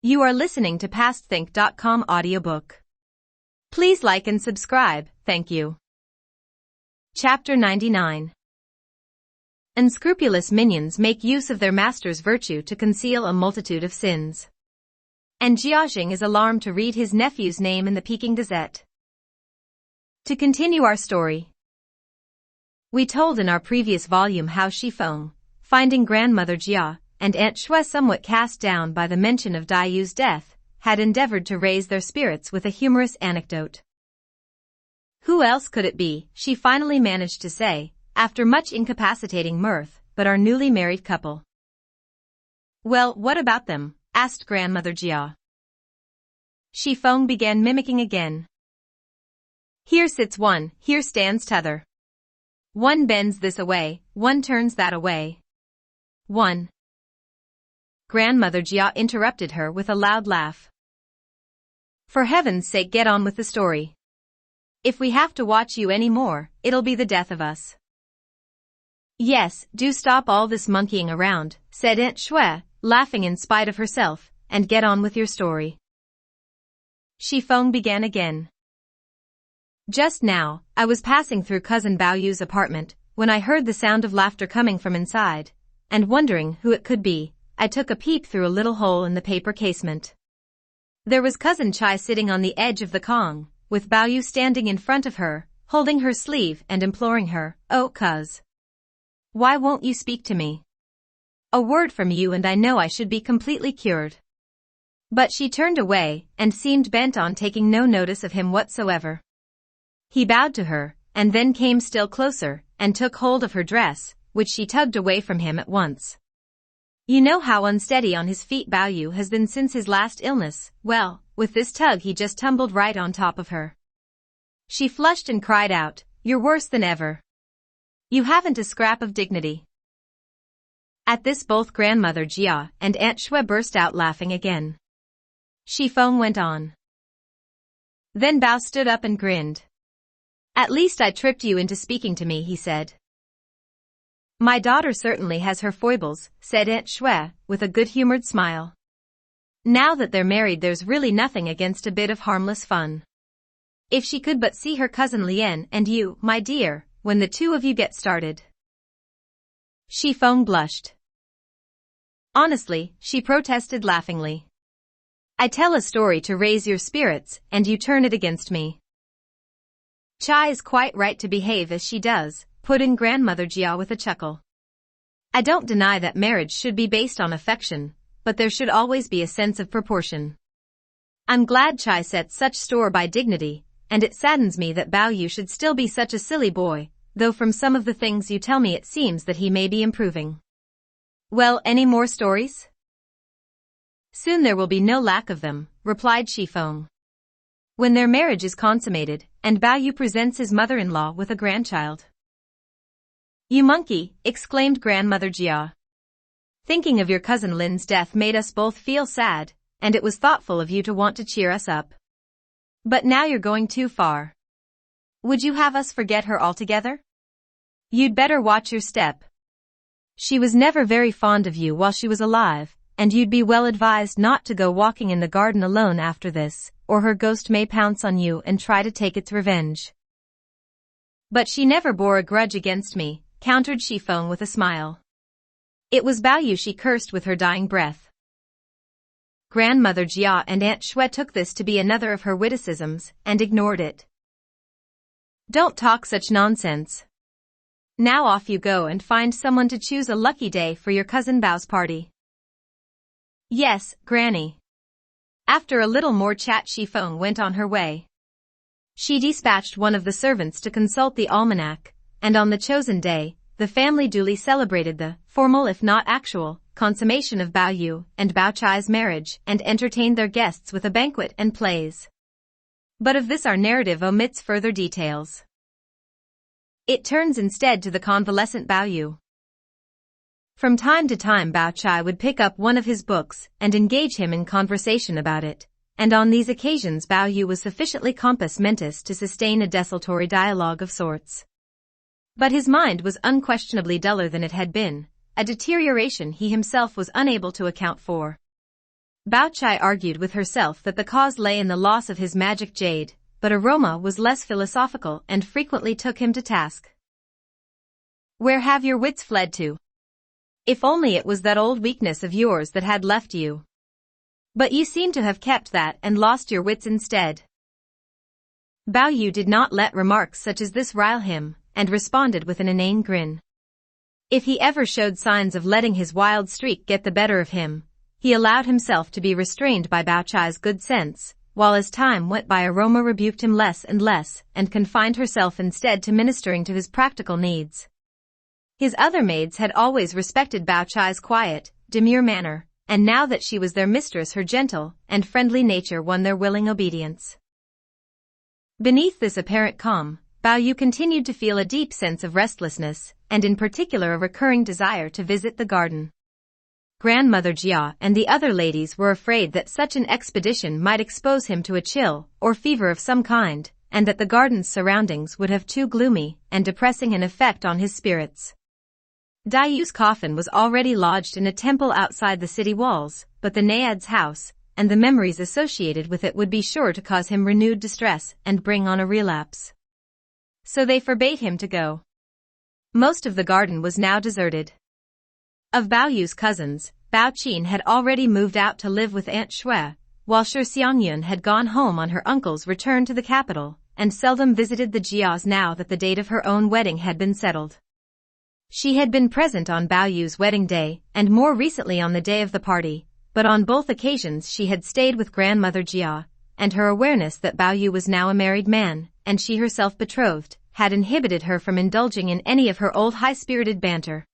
You are listening to PastThink.com audiobook. Please like and subscribe, thank you. Chapter 99. Unscrupulous minions make use of their master's virtue to conceal a multitude of sins. And Cao Xueqin is alarmed to read his nephew's name in the Peking Gazette. To continue our story. We told in our previous volume how Xifeng, finding grandmother Jia and Aunt Shui somewhat cast down by the mention of Dayu's death, had endeavored to raise their spirits with a humorous anecdote. Who else could it be, she finally managed to say, after much incapacitating mirth, but our newly married couple. Well, what about them? Asked grandmother Jia. Xifeng began mimicking again. Here sits one, here stands t'other. One bends this away, one turns that away. One. Grandmother Jia interrupted her with a loud laugh. For heaven's sake, get on with the story. If we have to watch you any more, it'll be the death of us. Yes, do stop all this monkeying around, said Aunt Shui, laughing in spite of herself, and get on with your story. Xifeng began again. Just now, I was passing through Cousin Baoyu's apartment, when I heard the sound of laughter coming from inside, and wondering who it could be, I took a peep through a little hole in the paper casement. There was Cousin Chai sitting on the edge of the Kong, with Baoyu standing in front of her, holding her sleeve and imploring her, "Oh, cuz. Why won't you speak to me? A word from you and I know I should be completely cured." But she turned away and seemed bent on taking no notice of him whatsoever. He bowed to her, and then came still closer, and took hold of her dress, which she tugged away from him at once. You know how unsteady on his feet Baoyu has been since his last illness. Well, with this tug he just tumbled right on top of her. She flushed and cried out, "You're worse than ever. You haven't a scrap of dignity." At this both grandmother Jia and Aunt Shui burst out laughing again. Xifeng went on. Then Bao stood up and grinned. "At least I tripped you into speaking to me," he said. "My daughter certainly has her foibles," said Aunt Shui, with a good-humored smile. "Now that they're married there's really nothing against a bit of harmless fun. If she could but see her cousin Lien and you, my dear, when the two of you get started." Xifeng blushed. Honestly, she protested laughingly. "I tell a story to raise your spirits, and you turn it against me." "Chai is quite right to behave as she does," put in grandmother Jia with a chuckle. "I don't deny that marriage should be based on affection, but there should always be a sense of proportion. I'm glad Chai sets such store by dignity, and it saddens me that Baoyu should still be such a silly boy, though from some of the things you tell me it seems that he may be improving." "Well, any more stories?" "Soon there will be no lack of them," replied Xifeng. "When their marriage is consummated, and Baoyu presents his mother-in-law with a grandchild." "You monkey," exclaimed grandmother Jia. "Thinking of your cousin Lin's death made us both feel sad, and it was thoughtful of you to want to cheer us up. But now you're going too far. Would you have us forget her altogether? You'd better watch your step. She was never very fond of you while she was alive, and you'd be well advised not to go walking in the garden alone after this, or her ghost may pounce on you and try to take its revenge." "But she never bore a grudge against me," countered Xifeng with a smile. "It was Baoyu she cursed with her dying breath." Grandmother Jia and Aunt Shui took this to be another of her witticisms, and ignored it. "Don't talk such nonsense. Now off you go and find someone to choose a lucky day for your cousin Bao's party." "Yes, Granny." After a little more chat Xifeng went on her way. She dispatched one of the servants to consult the almanac, and on the chosen day, the family duly celebrated the formal if not actual consummation of Baoyu and Bao Chai's marriage and entertained their guests with a banquet and plays. But of this our narrative omits further details. It turns instead to the convalescent Baoyu. From time to time Bao Chai would pick up one of his books and engage him in conversation about it, and on these occasions Baoyu was sufficiently compos mentis to sustain a desultory dialogue of sorts. But his mind was unquestionably duller than it had been, a deterioration he himself was unable to account for. Bao Chai argued with herself that the cause lay in the loss of his magic jade, but Aroma was less philosophical and frequently took him to task. Where have your wits fled to? If only it was that old weakness of yours that had left you. But you seem to have kept that and lost your wits instead. Bao Yu did not let remarks such as this rile him, and responded with an inane grin. If he ever showed signs of letting his wild streak get the better of him, he allowed himself to be restrained by Bao Chai's good sense, while as time went by Aroma rebuked him less and confined herself instead to ministering to his practical needs. His other maids had always respected Bao Chai's quiet, demure manner, and now that she was their mistress her gentle and friendly nature won their willing obedience. Beneath this apparent calm, Bao Yu continued to feel a deep sense of restlessness, and in particular a recurring desire to visit the garden. Grandmother Jia and the other ladies were afraid that such an expedition might expose him to a chill or fever of some kind, and that the garden's surroundings would have too gloomy and depressing an effect on his spirits. Dai Yu's coffin was already lodged in a temple outside the city walls, but the Naiad's house, and the memories associated with it would be sure to cause him renewed distress and bring on a relapse. So they forbade him to go. Most of the garden was now deserted. Of Bao Yu's cousins, Bao Qin had already moved out to live with Aunt Shui, while Shi Xiangyun had gone home on her uncle's return to the capital, and seldom visited the Jias now that the date of her own wedding had been settled. She had been present on Bao Yu's wedding day, and more recently on the day of the party, but on both occasions she had stayed with grandmother Jia, and her awareness that Bao Yu was now a married man, and she herself betrothed, had inhibited her from indulging in any of her old high-spirited banter.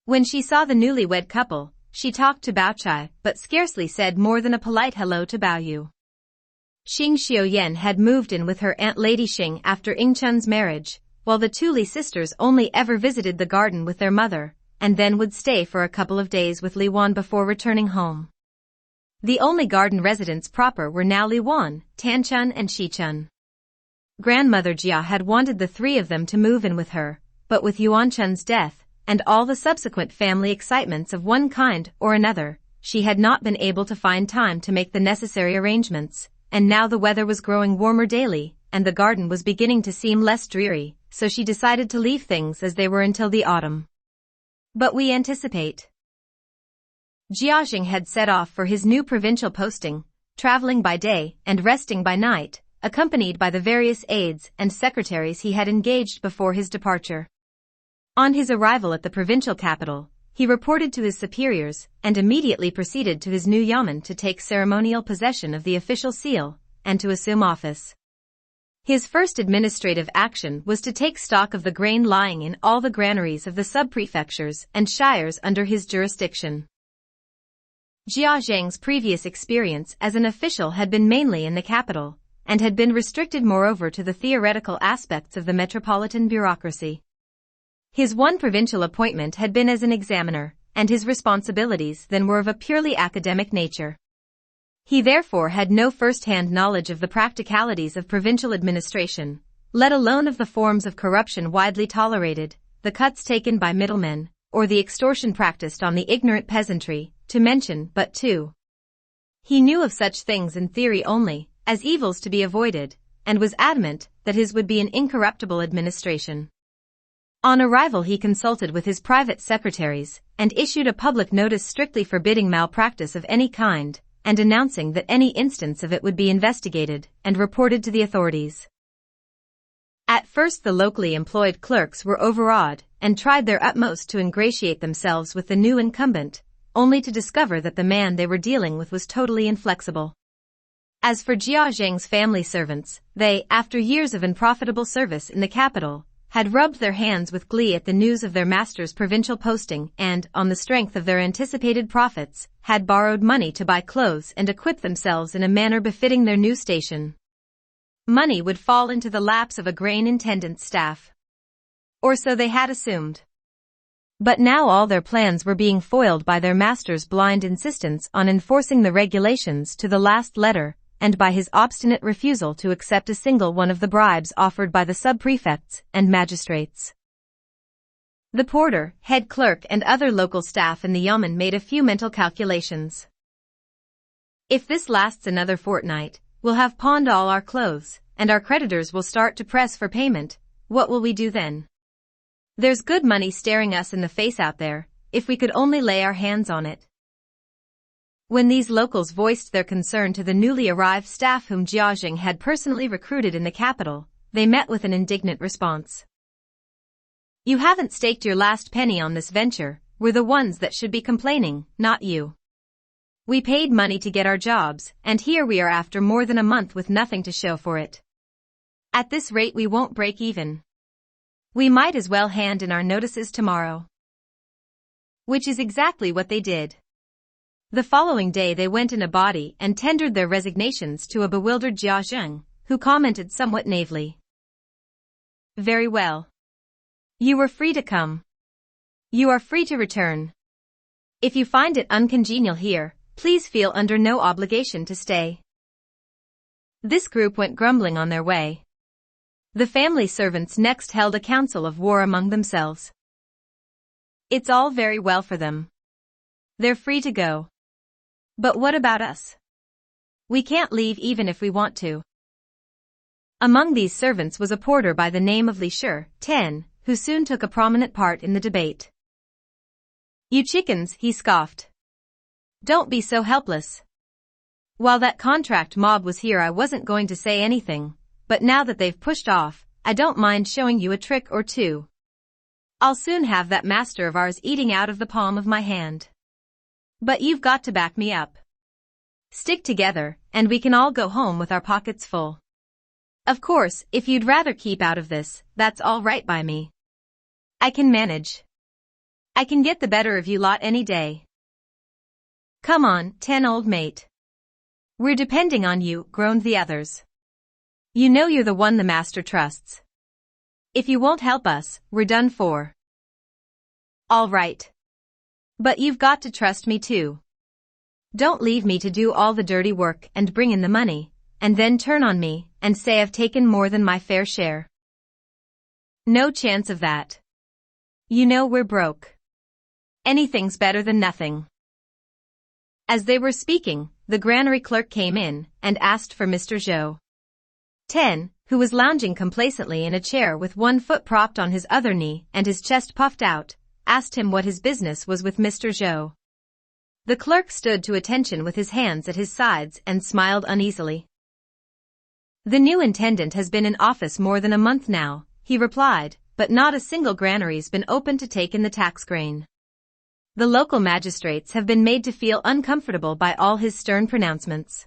When she saw the newlywed couple, she talked to Bao Chai, but scarcely said more than a polite hello to Bao Yu. Xing Xiaoyan had moved in with her Aunt Lady Xing after Ying Chun's marriage, while the two Li sisters only ever visited the garden with their mother, and then would stay for a couple of days with Li Wan before returning home. The only garden residents proper were now Li Wan, Tan Chun and Shi Chun. Grandmother Jia had wanted the three of them to move in with her, but with Yuan Chun's death, and all the subsequent family excitements of one kind or another, she had not been able to find time to make the necessary arrangements, and now the weather was growing warmer daily, and the garden was beginning to seem less dreary, so she decided to leave things as they were until the autumn. But we anticipate. Jiaxing had set off for his new provincial posting, traveling by day and resting by night, accompanied by the various aides and secretaries he had engaged before his departure. On his arrival at the provincial capital, he reported to his superiors and immediately proceeded to his new yamen to take ceremonial possession of the official seal and to assume office. His first administrative action was to take stock of the grain lying in all the granaries of the sub-prefectures and shires under his jurisdiction. Jia Zhang's previous experience as an official had been mainly in the capital, and had been restricted moreover to the theoretical aspects of the metropolitan bureaucracy. His one provincial appointment had been as an examiner, and his responsibilities then were of a purely academic nature. He therefore had no first-hand knowledge of the practicalities of provincial administration, let alone of the forms of corruption widely tolerated, the cuts taken by middlemen, or the extortion practiced on the ignorant peasantry, to mention but two. He knew of such things in theory only, as evils to be avoided, and was adamant that his would be an incorruptible administration. On arrival he consulted with his private secretaries, and issued a public notice strictly forbidding malpractice of any kind, and announcing that any instance of it would be investigated and reported to the authorities. At first the locally employed clerks were overawed and tried their utmost to ingratiate themselves with the new incumbent, only to discover that the man they were dealing with was totally inflexible. As for Jia Zhang's family servants, they, after years of unprofitable service in the capital, had rubbed their hands with glee at the news of their master's provincial posting and, on the strength of their anticipated profits, had borrowed money to buy clothes and equip themselves in a manner befitting their new station. Money would fall into the laps of a grain intendant's staff. Or so they had assumed. But now all their plans were being foiled by their master's blind insistence on enforcing the regulations to the last letter, and by his obstinate refusal to accept a single one of the bribes offered by the sub-prefects and magistrates. The porter, head clerk and other local staff in the yamen made a few mental calculations. If this lasts another fortnight, we'll have pawned all our clothes, and our creditors will start to press for payment. What will we do then? There's good money staring us in the face out there, if we could only lay our hands on it. When these locals voiced their concern to the newly arrived staff whom Jiaxing had personally recruited in the capital, they met with an indignant response. You haven't staked your last penny on this venture, we're the ones that should be complaining, not you. We paid money to get our jobs, and here we are after more than a month with nothing to show for it. At this rate we won't break even. We might as well hand in our notices tomorrow. Which is exactly what they did. The following day they went in a body and tendered their resignations to a bewildered Jiaxing, who commented somewhat naively. Very well. You were free to come. You are free to return. If you find it uncongenial here, please feel under no obligation to stay. This group went grumbling on their way. The family servants next held a council of war among themselves. It's all very well for them. They're free to go. But what about us? We can't leave even if we want to. Among these servants was a porter by the name of Li Ten, who soon took a prominent part in the debate. You chickens, he scoffed. Don't be so helpless. While that contract mob was here I wasn't going to say anything, but now that they've pushed off, I don't mind showing you a trick or two. I'll soon have that master of ours eating out of the palm of my hand. But you've got to back me up. Stick together, and we can all go home with our pockets full. Of course, if you'd rather keep out of this, that's all right by me. I can manage. I can get the better of you lot any day. Come on, 10 old mate. We're depending on you, groaned the others. You know you're the one the master trusts. If you won't help us, we're done for. All right. But you've got to trust me too. Don't leave me to do all the dirty work and bring in the money, and then turn on me and say I've taken more than my fair share. No chance of that. You know we're broke. Anything's better than nothing. As they were speaking, the granary clerk came in and asked for Mr. Zhou. 10, who was lounging complacently in a chair with one foot propped on his other knee and his chest puffed out, asked him what his business was with Mr. Zhou. The clerk stood to attention with his hands at his sides and smiled uneasily. The new intendant has been in office more than a month now, he replied, but not a single granary's been open to take in the tax grain. The local magistrates have been made to feel uncomfortable by all his stern pronouncements.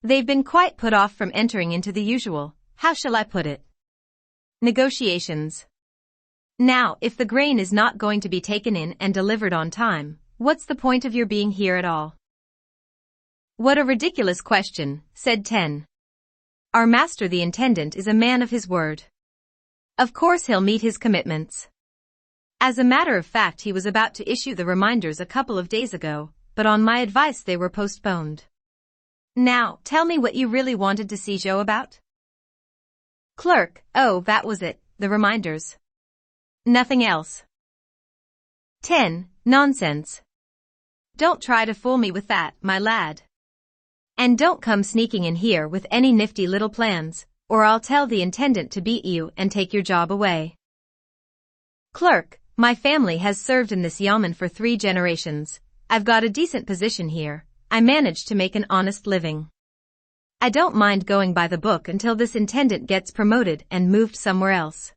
They've been quite put off from entering into the usual, how shall I put it? Negotiations. Now, if the grain is not going to be taken in and delivered on time, what's the point of your being here at all? What a ridiculous question, said 10. Our master the intendant is a man of his word. Of course he'll meet his commitments. As a matter of fact he was about to issue the reminders a couple of days ago, but on my advice they were postponed. Now, tell me what you really wanted to see Zhou about? Clerk, oh, that was it, the reminders. Nothing else. 10, nonsense. Don't try to fool me with that, my lad. And don't come sneaking in here with any nifty little plans, or I'll tell the intendant to beat you and take your job away. Clerk, my family has served in this yamen for 3 generations. I've got a decent position here. I managed to make an honest living. I don't mind going by the book until this intendant gets promoted and moved somewhere else.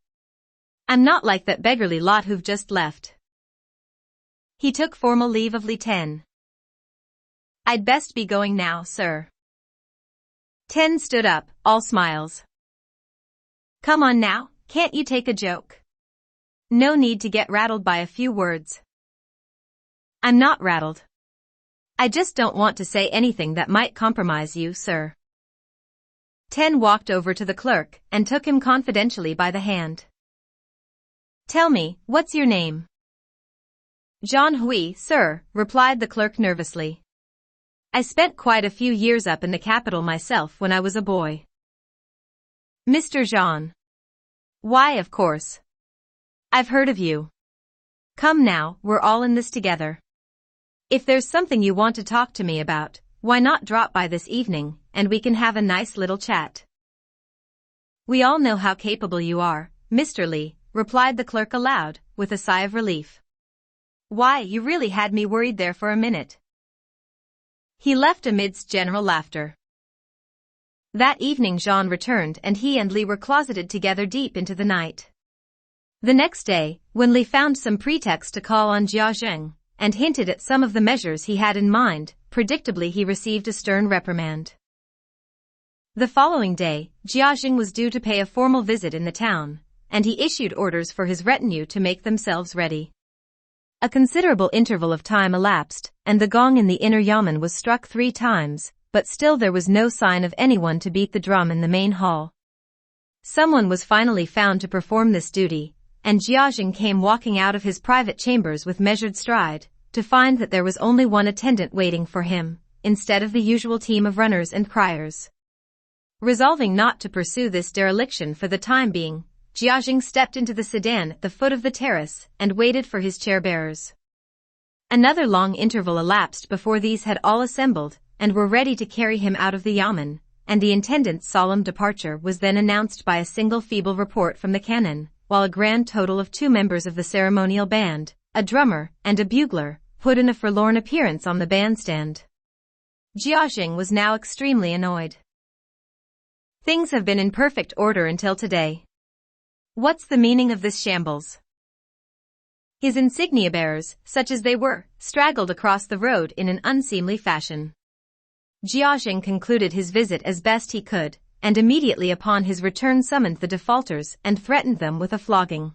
I'm not like that beggarly lot who've just left. He took formal leave of Li Ten. I'd best be going now, sir. 10 stood up, all smiles. Come on now, can't you take a joke? No need to get rattled by a few words. I'm not rattled. I just don't want to say anything that might compromise you, sir. 10 walked over to the clerk and took him confidentially by the hand. Tell me, what's your name? Jean Hui, sir, replied the clerk nervously. I spent quite a few years up in the capital myself when I was a boy. Mr. Jean. Why, of course. I've heard of you. Come now, we're all in this together. If there's something you want to talk to me about, why not drop by this evening, and we can have a nice little chat? We all know how capable you are, Mr. Li, replied the clerk aloud, with a sigh of relief. Why, you really had me worried there for a minute. He left amidst general laughter. That evening Jean returned and he and Li were closeted together deep into the night. The next day, when Li found some pretext to call on Jiaxing, and hinted at some of the measures he had in mind, predictably he received a stern reprimand. The following day, Jiaxing was due to pay a formal visit in the town, and he issued orders for his retinue to make themselves ready. A considerable interval of time elapsed, and the gong in the inner yamen was struck 3 times, but still there was no sign of anyone to beat the drum in the main hall. Someone was finally found to perform this duty, and Jiaxing came walking out of his private chambers with measured stride, to find that there was only one attendant waiting for him, instead of the usual team of runners and criers. Resolving not to pursue this dereliction for the time being, Jiaxing stepped into the sedan at the foot of the terrace and waited for his chair-bearers. Another long interval elapsed before these had all assembled and were ready to carry him out of the yamen, and the intendant's solemn departure was then announced by a single feeble report from the cannon, while a grand total of 2 members of the ceremonial band, a drummer and a bugler, put in a forlorn appearance on the bandstand. Jiaxing was now extremely annoyed. Things have been in perfect order until today. What's the meaning of this shambles? His insignia bearers, such as they were, straggled across the road in an unseemly fashion. Jiaxing concluded his visit as best he could, and immediately upon his return summoned the defaulters and threatened them with a flogging.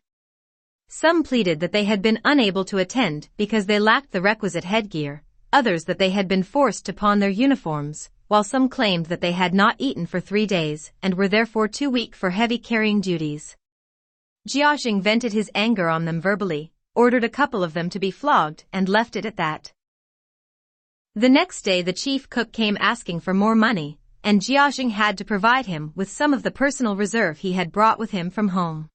Some pleaded that they had been unable to attend because they lacked the requisite headgear, others that they had been forced to pawn their uniforms, while some claimed that they had not eaten for 3 days and were therefore too weak for heavy carrying duties. Jiaxing vented his anger on them verbally, ordered a couple of them to be flogged and left it at that. The next day the chief cook came asking for more money, and Jiaxing had to provide him with some of the personal reserve he had brought with him from home.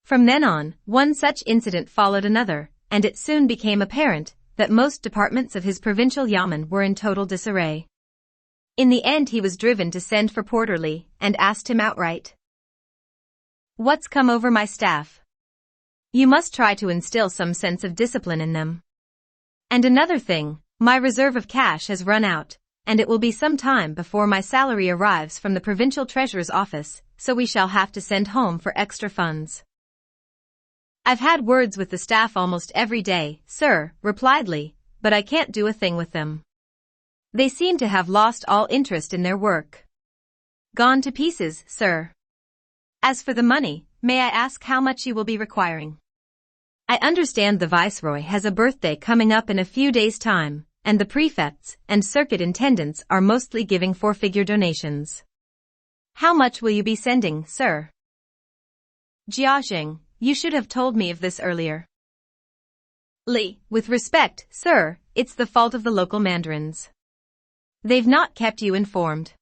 From then on, one such incident followed another, and it soon became apparent that most departments of his provincial yamen were in total disarray. In the end he was driven to send for Porter Li and asked him outright, "What's come over my staff? You must try to instill some sense of discipline in them. And another thing, my reserve of cash has run out, and it will be some time before my salary arrives from the provincial treasurer's office, so we shall have to send home for extra funds." "I've had words with the staff almost every day, sir," replied Li, "but I can't do a thing with them. They seem to have lost all interest in their work. Gone to pieces, sir. As for the money, may I ask how much you will be requiring? I understand the Viceroy has a birthday coming up in a few days' time, and the prefects and circuit intendants are mostly giving 4-figure donations. How much will you be sending, sir?" "Jiaxing, you should have told me of this earlier." "Li, with respect, sir, it's the fault of the local mandarins. They've not kept you informed.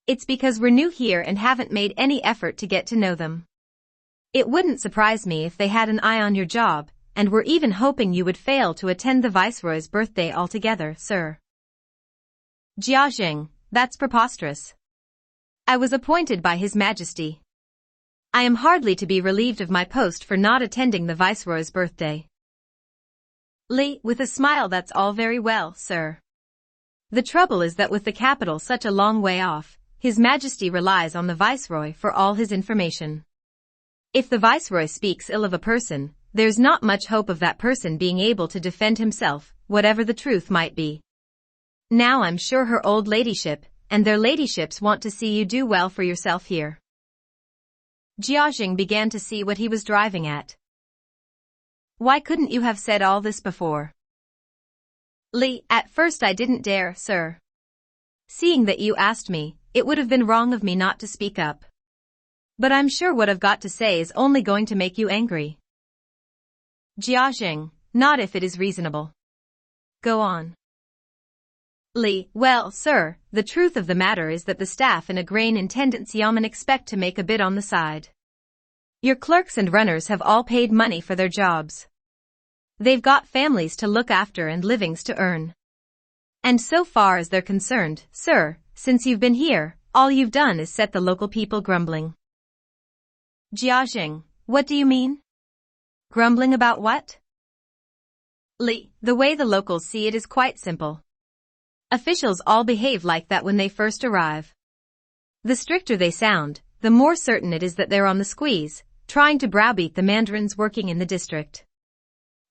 It's because we're new here and haven't made any effort to get to know them. It wouldn't surprise me if they had an eye on your job, and were even hoping you would fail to attend the Viceroy's birthday altogether, sir." "Jiaxing, that's preposterous. I was appointed by His Majesty. I am hardly to be relieved of my post for not attending the Viceroy's birthday." "Li, with a smile, that's all very well, sir. The trouble is that with the capital such a long way off, His Majesty relies on the Viceroy for all his information. If the Viceroy speaks ill of a person, there's not much hope of that person being able to defend himself, whatever the truth might be. Now I'm sure her old ladyship and their ladyships want to see you do well for yourself here." Jiaxing began to see what he was driving at. "Why couldn't you have said all this before?" "Li, at first I didn't dare, sir. Seeing that you asked me, it would have been wrong of me not to speak up. But I'm sure what I've got to say is only going to make you angry." "Jiaxing, not if it is reasonable. Go on." "Li, well, sir, the truth of the matter is that the staff in a grain intendant's yamen expect to make a bid on the side. Your clerks and runners have all paid money for their jobs. They've got families to look after and livings to earn. And so far as they're concerned, sir, since you've been here, all you've done is set the local people grumbling. Jiaxing, what do you mean? Grumbling about what? Li, the way the locals see it is quite simple. Officials all behave like that when they first arrive. The stricter they sound, the more certain it is that they're on the squeeze, trying to browbeat the mandarins working in the district.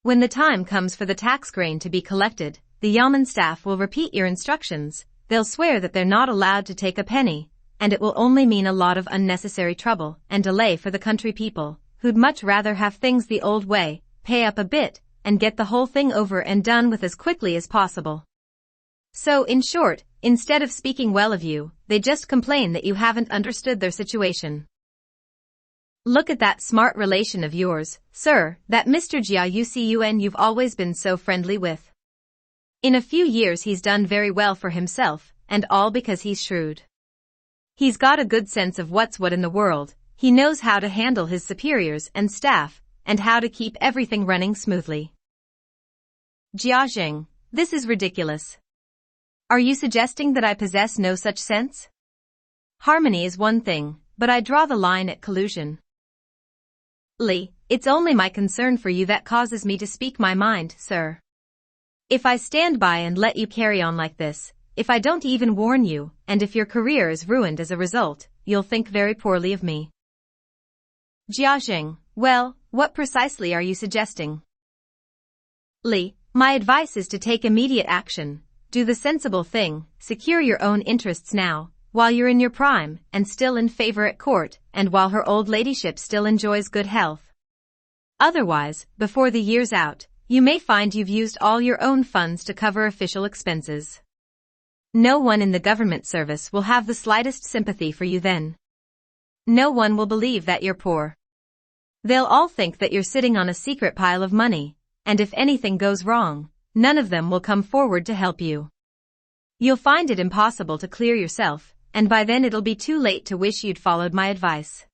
When the time comes for the tax grain to be collected, the Yamen staff will repeat your instructions. They'll swear that they're not allowed to take a penny, and it will only mean a lot of unnecessary trouble and delay for the country people, who'd much rather have things the old way, pay up a bit, and get the whole thing over and done with as quickly as possible. So, in short, instead of speaking well of you, they just complain that you haven't understood their situation. Look at that smart relation of yours, sir, that Mr. Jia Yucun you've always been so friendly with. In a few years he's done very well for himself, and all because he's shrewd. He's got a good sense of what's what in the world, he knows how to handle his superiors and staff, and how to keep everything running smoothly. Jiaxing, this is ridiculous. Are you suggesting that I possess no such sense? Harmony is one thing, but I draw the line at collusion. Li, it's only my concern for you that causes me to speak my mind, sir. If I stand by and let you carry on like this, if I don't even warn you, and if your career is ruined as a result, you'll think very poorly of me. Jiaxing, well, what precisely are you suggesting? Li, my advice is to take immediate action, do the sensible thing, secure your own interests now, while you're in your prime, and still in favor at court, and while her old ladyship still enjoys good health. Otherwise, before the year's out, you may find you've used all your own funds to cover official expenses. No one in the government service will have the slightest sympathy for you then. No one will believe that you're poor. They'll all think that you're sitting on a secret pile of money, and if anything goes wrong, none of them will come forward to help you. You'll find it impossible to clear yourself, and by then it'll be too late to wish you'd followed my advice.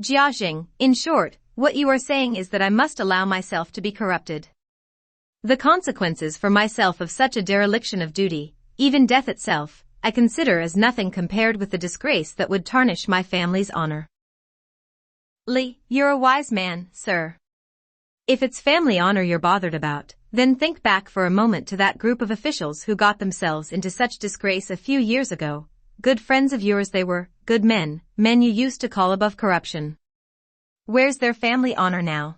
Jiaxing, in short, what you are saying is that I must allow myself to be corrupted. The consequences for myself of such a dereliction of duty, even death itself, I consider as nothing compared with the disgrace that would tarnish my family's honor. Li, you're a wise man, sir. If it's family honor you're bothered about, then think back for a moment to that group of officials who got themselves into such disgrace a few years ago. Good friends of yours they were, good men you used to call above corruption. Where's their family honor now?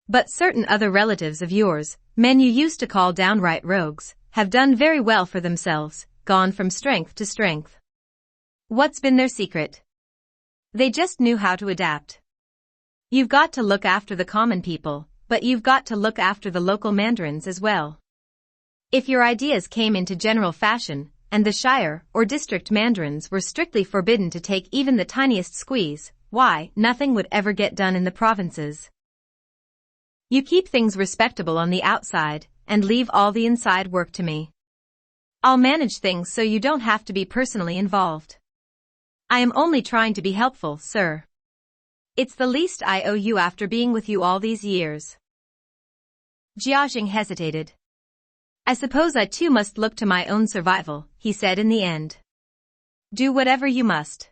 But certain other relatives of yours, men you used to call downright rogues, have done very well for themselves, gone from strength to strength. What's been their secret? They just knew how to adapt. You've got to look after the common people, but you've got to look after the local mandarins as well. If your ideas came into general fashion, and the shire or district mandarins were strictly forbidden to take even the tiniest squeeze, why, nothing would ever get done in the provinces. You keep things respectable on the outside, and leave all the inside work to me. I'll manage things so you don't have to be personally involved. I am only trying to be helpful, sir. It's the least I owe you after being with you all these years. Jiaxing hesitated. I suppose I too must look to my own survival, he said in the end. Do whatever you must.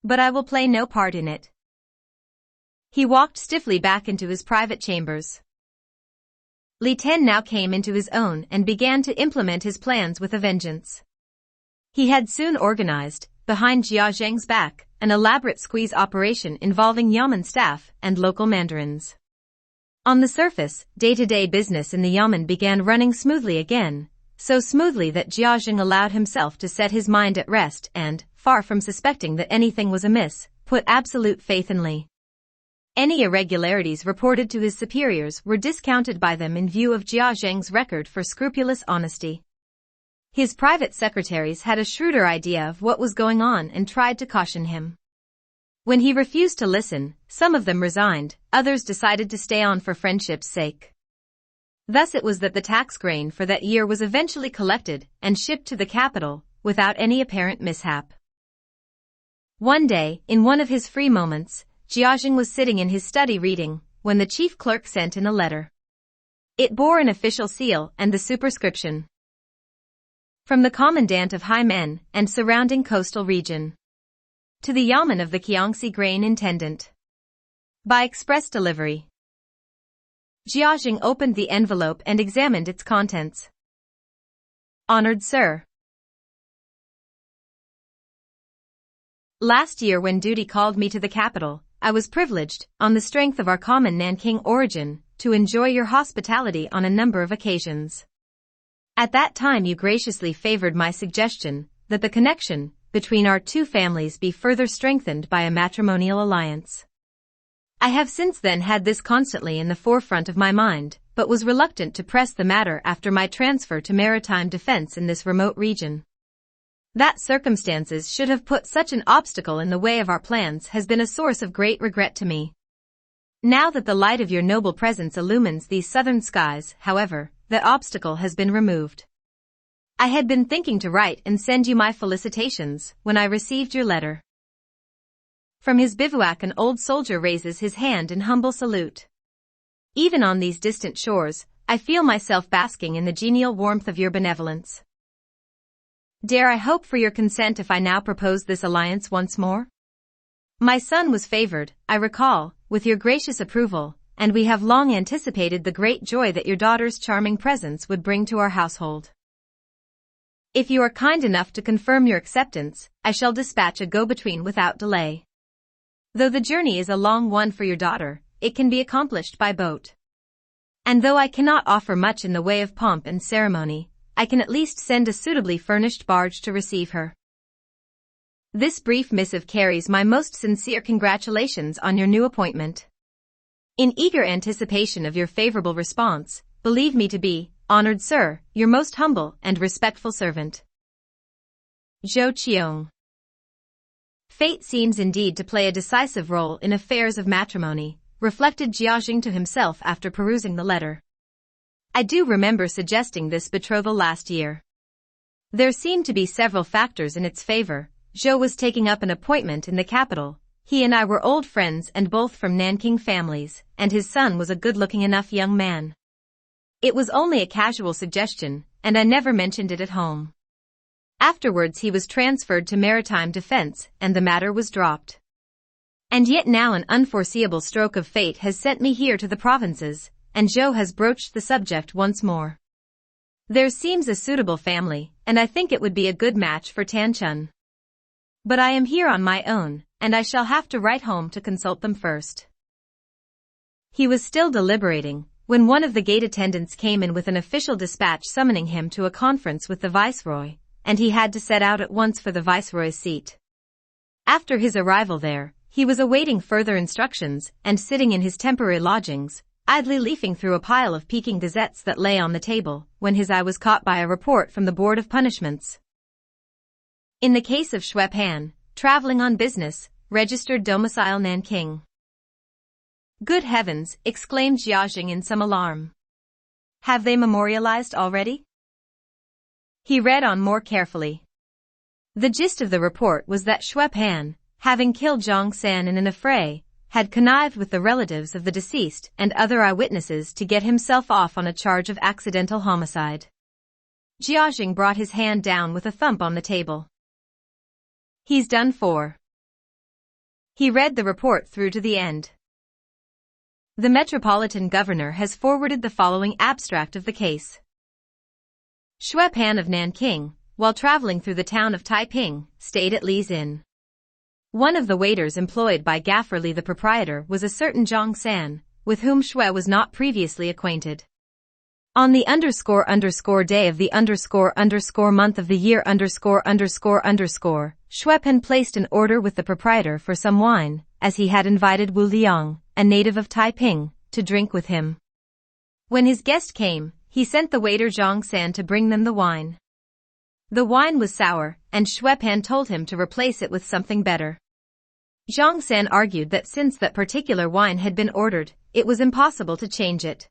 But I will play no part in it. He walked stiffly back into his private chambers. Li Ten now came into his own and began to implement his plans with a vengeance. He had soon organized, behind Jiaxing's back, an elaborate squeeze operation involving Yamen staff and local mandarins. On the surface, day-to-day business in the Yamen began running smoothly again, so smoothly that Jiaxing allowed himself to set his mind at rest and, far from suspecting that anything was amiss, put absolute faith in Li. Any irregularities reported to his superiors were discounted by them in view of Jiaxing's record for scrupulous honesty. His private secretaries had a shrewder idea of what was going on and tried to caution him. When he refused to listen, some of them resigned, others decided to stay on for friendship's sake. Thus it was that the tax grain for that year was eventually collected and shipped to the capital, without any apparent mishap. One day, in one of his free moments, Jiaxing was sitting in his study reading, when the chief clerk sent in a letter. It bore an official seal and the superscription, From the commandant of Haimen and surrounding coastal region to the yamen of the Jiangxi grain intendant. By express delivery. Jiaxing opened the envelope and examined its contents. Honored Sir. Last year when duty called me to the capital, I was privileged, on the strength of our common Nanking origin, to enjoy your hospitality on a number of occasions. At that time you graciously favored my suggestion that the connection between our two families be further strengthened by a matrimonial alliance. I have since then had this constantly in the forefront of my mind, but was reluctant to press the matter after my transfer to maritime defense in this remote region. That circumstances should have put such an obstacle in the way of our plans has been a source of great regret to me. Now that the light of your noble presence illumines these southern skies, however, that obstacle has been removed. I had been thinking to write and send you my felicitations when I received your letter. From his bivouac an old soldier raises his hand in humble salute. Even on these distant shores, I feel myself basking in the genial warmth of your benevolence. Dare I hope for your consent if I now propose this alliance once more? My son was favored, I recall, with your gracious approval, and we have long anticipated the great joy that your daughter's charming presence would bring to our household. If you are kind enough to confirm your acceptance, I shall dispatch a go-between without delay. Though the journey is a long one for your daughter, it can be accomplished by boat. And though I cannot offer much in the way of pomp and ceremony, I can at least send a suitably furnished barge to receive her. This brief missive carries my most sincere congratulations on your new appointment. In eager anticipation of your favorable response, believe me to be, honored sir, your most humble and respectful servant. Zhou Qiong. Fate seems indeed to play a decisive role in affairs of matrimony, reflected Jiaxing to himself after perusing the letter. I do remember suggesting this betrothal last year. There seemed to be several factors in its favor. Zhou was taking up an appointment in the capital. He and I were old friends and both from Nanking families, and his son was a good-looking enough young man. It was only a casual suggestion, and I never mentioned it at home. Afterwards he was transferred to maritime defense, and the matter was dropped. And yet now an unforeseeable stroke of fate has sent me here to the provinces, and Zhou has broached the subject once more. There seems a suitable family, and I think it would be a good match for Tanchun. But I am here on my own, and I shall have to write home to consult them first. He was still deliberating, when one of the gate attendants came in with an official dispatch summoning him to a conference with the viceroy, and he had to set out at once for the viceroy's seat. After his arrival there, he was awaiting further instructions and sitting in his temporary lodgings, idly leafing through a pile of Peking gazettes that lay on the table, when his eye was caught by a report from the Board of Punishments. In the case of Xueqin, traveling on business, registered domicile Nanking. Good heavens, exclaimed Jiaxing in some alarm. Have they memorialized already? He read on more carefully. The gist of the report was that Xueqin, having killed Zhang San in an affray, had connived with the relatives of the deceased and other eyewitnesses to get himself off on a charge of accidental homicide. Jiaxing brought his hand down with a thump on the table. He's done for. He read the report through to the end. The Metropolitan Governor has forwarded the following abstract of the case. Xueqin of Nanking, while traveling through the town of Taiping, stayed at Li's Inn. One of the waiters employed by Gaffer Li the proprietor was a certain Zhang San, with whom Xue was not previously acquainted. On the ___ day of the ___ month of the year ___, Xueqin placed an order with the proprietor for some wine, as he had invited Wu Liang, a native of Taiping, to drink with him. When his guest came, he sent the waiter Zhang San to bring them the wine. The wine was sour, and Xueqin told him to replace it with something better. Zhang San argued that since that particular wine had been ordered, it was impossible to change it.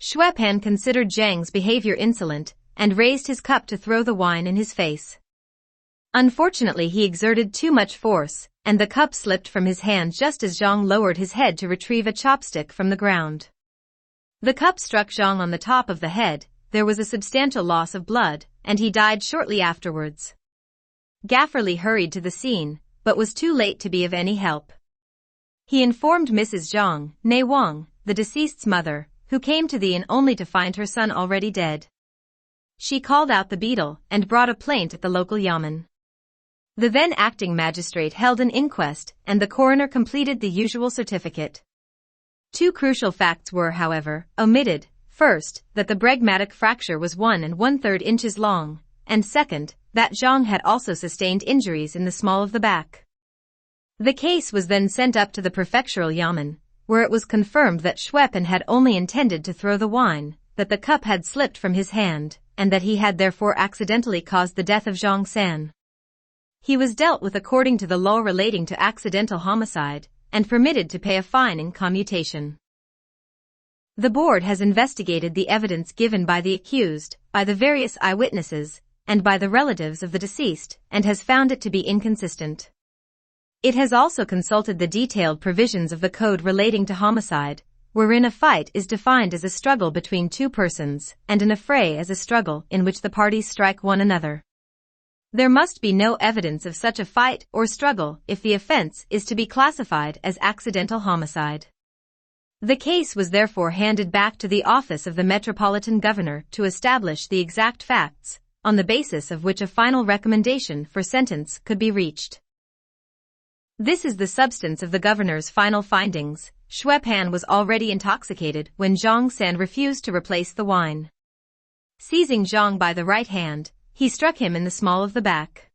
Xueqin considered Zhang's behavior insolent, and raised his cup to throw the wine in his face. Unfortunately he exerted too much force, and the cup slipped from his hand just as Zhang lowered his head to retrieve a chopstick from the ground. The cup struck Zhang on the top of the head, there was a substantial loss of blood, and he died shortly afterwards. Gaffer hurried to the scene, but was too late to be of any help. He informed Mrs. Zhang, née Wang, the deceased's mother, who came to the inn only to find her son already dead. She called out the beadle and brought a plaint at the local yamen. The then acting magistrate held an inquest, and the coroner completed the usual certificate. Two crucial facts were, however, omitted. First, that the bregmatic fracture was 1 1/3 inches long, and second, that Zhang had also sustained injuries in the small of the back. The case was then sent up to the prefectural yamen, where it was confirmed that Xueqin had only intended to throw the wine, that the cup had slipped from his hand, and that he had therefore accidentally caused the death of Zhang San. He was dealt with according to the law relating to accidental homicide, and permitted to pay a fine in commutation. The board has investigated the evidence given by the accused, by the various eyewitnesses, and by the relatives of the deceased, and has found it to be inconsistent. It has also consulted the detailed provisions of the code relating to homicide, wherein a fight is defined as a struggle between two persons, and an affray as a struggle in which the parties strike one another. There must be no evidence of such a fight or struggle if the offense is to be classified as accidental homicide. The case was therefore handed back to the office of the Metropolitan Governor to establish the exact facts, on the basis of which a final recommendation for sentence could be reached. This is the substance of the governor's final findings. Xueqin was already intoxicated when Zhang San refused to replace the wine. Seizing Zhang by the right hand, he struck him in the small of the back.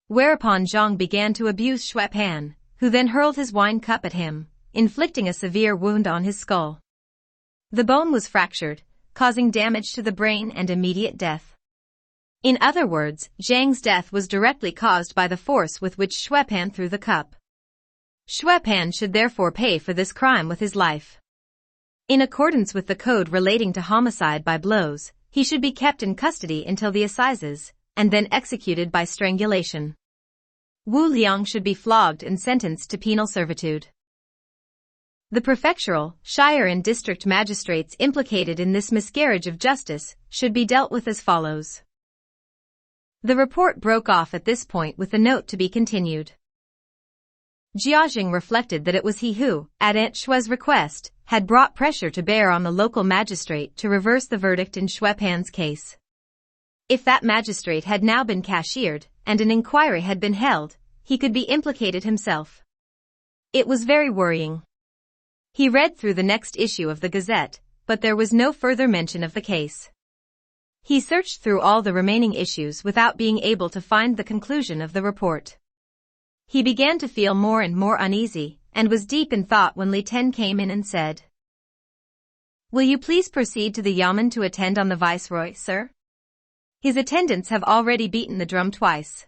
Whereupon Zhang began to abuse Xueqin, who then hurled his wine cup at him, inflicting a severe wound on his skull. The bone was fractured, causing damage to the brain and immediate death. In other words, Zhang's death was directly caused by the force with which Xueqin threw the cup. Xueqin should therefore pay for this crime with his life. In accordance with the code relating to homicide by blows, he should be kept in custody until the assizes, and then executed by strangulation. Wu Liang should be flogged and sentenced to penal servitude. The prefectural, shire and district magistrates implicated in this miscarriage of justice should be dealt with as follows. The report broke off at this point with a note to be continued. Jiaxing reflected that it was he who, at Aunt Shue's request, had brought pressure to bear on the local magistrate to reverse the verdict in Xueqin's case. If that magistrate had now been cashiered, and an inquiry had been held, he could be implicated himself. It was very worrying. He read through the next issue of the Gazette, but there was no further mention of the case. He searched through all the remaining issues without being able to find the conclusion of the report. He began to feel more and more uneasy, and was deep in thought when Li Ten came in and said, "Will you please proceed to the yamen to attend on the viceroy, sir? His attendants have already beaten the drum twice."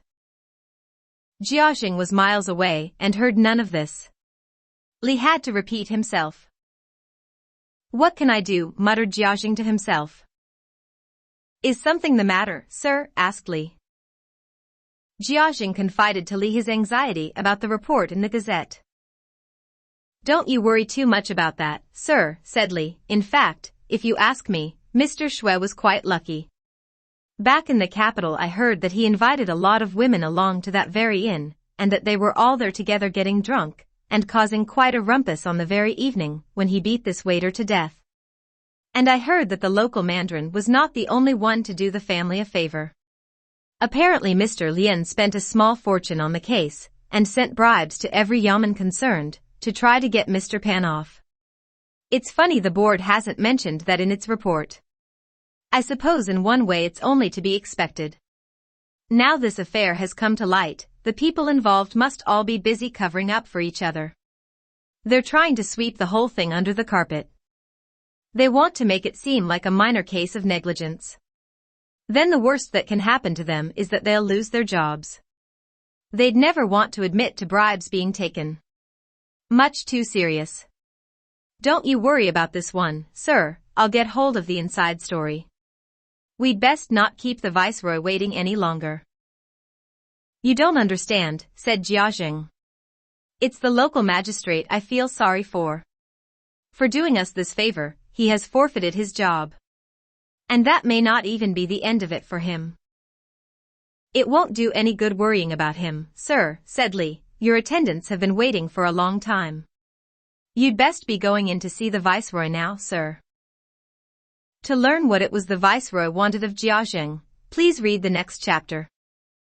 Jiaxing was miles away and heard none of this. Li had to repeat himself. "What can I do?" muttered Jiaxing to himself. "Is something the matter, sir?" asked Li. Jiaxing confided to Li his anxiety about the report in the Gazette. "Don't you worry too much about that, sir," said Li. "In fact, if you ask me, Mr. Xue was quite lucky. Back in the capital I heard that he invited a lot of women along to that very inn, and that they were all there together getting drunk, and causing quite a rumpus on the very evening when he beat this waiter to death. And I heard that the local mandarin was not the only one to do the family a favor. Apparently Mr. Lien spent a small fortune on the case, and sent bribes to every yamen concerned, to try to get Mr. Pan off. It's funny the board hasn't mentioned that in its report. I suppose in one way it's only to be expected. Now this affair has come to light, the people involved must all be busy covering up for each other. They're trying to sweep the whole thing under the carpet. They want to make it seem like a minor case of negligence. Then the worst that can happen to them is that they'll lose their jobs. They'd never want to admit to bribes being taken. Much too serious. Don't you worry about this one, sir, I'll get hold of the inside story. We'd best not keep the viceroy waiting any longer." "You don't understand," said Jiaxing. "It's the local magistrate I feel sorry for. For doing us this favor, he has forfeited his job. And that may not even be the end of it for him. It won't do any good worrying about him, sir, said Li. Your attendants have been waiting for a long time. You'd best be going in to see the viceroy now, sir. To learn what it was the viceroy wanted of Jiaxing, please read the next chapter.